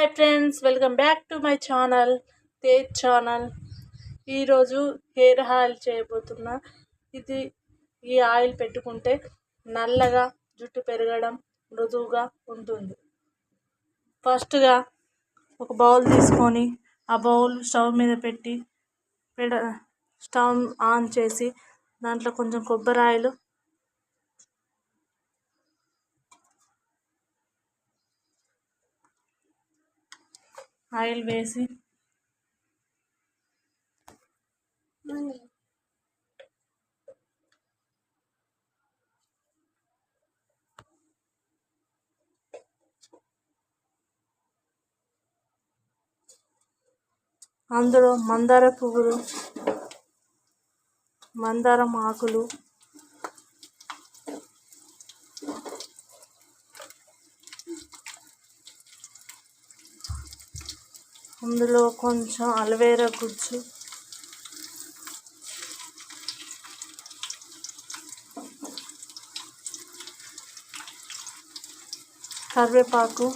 Hi friends, welcome back to my channel Tej channel. ఈరోజు hair oil చేయబోతున్నా. ఈ oil పెట్టుకుంటే నల్లగా జుట్టు పెరగడం, మృదువుగా ఉంటుంది. ఫస్ట్గా ఒక బౌల్ తీసుకొని ఆ బౌల్ స్టవ్ మీద పెట్టి స్టవ్ ఆన్ చేసి దాంట్లో కొంచెం కొబ్బరి ఆయిల్ వేసి అందులో మందార పువ్వులు, మందారం ఆకులు, అందులో కొంచెం అలోవెరా గుజ్జు, కరివేపాకు,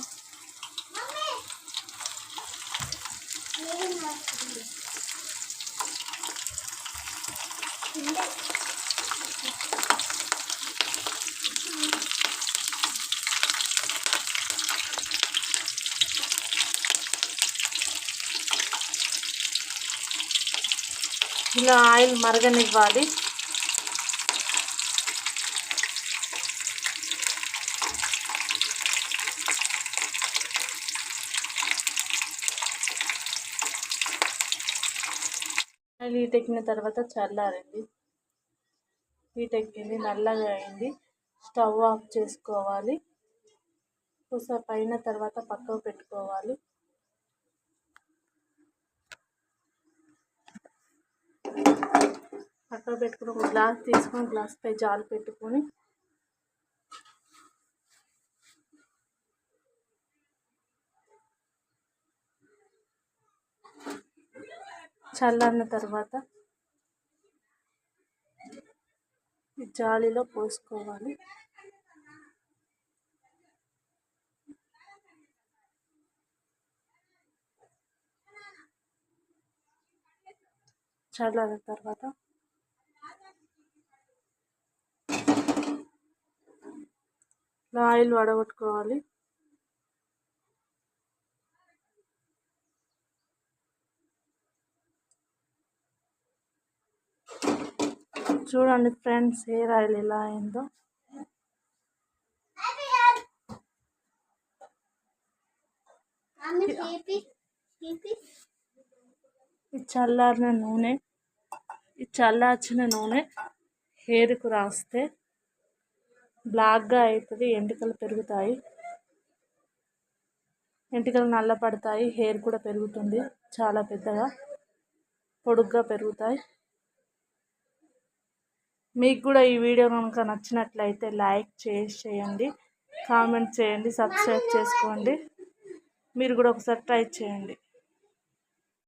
ఇలా ఆయిల్ మరగనివ్వాలి. ఆయిల్ హీటెక్కిన తర్వాత చల్లారింది. హీటెక్కింది, నల్లగా అయింది. స్టవ్ ఆఫ్ చేసుకోవాలి. కొద్దిసేపు అయిన తర్వాత పక్కకు పెట్టుకోవాలి. పక్కకు పెట్టుకుని ఒక గ్లాస్ తీసుకొని గ్లాస్ పై జాలు పెట్టుకొని చల్లారిన తర్వాత ఈ జాలీలో పోసుకోవాలి. చల్లారిన తర్వాత ఆయిల్ వడగొట్టుకోవాలి. చూడండి ఫ్రెండ్స్, హెయిర్ ఆయిల్ ఎలా అయిందో. ఈ చల్లార్చిన నూనె హెయిర్కు రాస్తే బ్లాక్గా అవుతుంది. ఎంటికలు పెరుగుతాయి, ఎంటికలు నల్లపడతాయి. హెయిర్ కూడా పెరుగుతుంది, చాలా పెద్దగా పొడుగ్గా పెరుగుతాయి. మీకు కూడా ఈ వీడియో కనుక నచ్చినట్లయితే లైక్ చేయండి, కామెంట్ చేయండి, సబ్స్క్రైబ్ చేసుకోండి. మీరు కూడా ఒకసారి ట్రై చేయండి.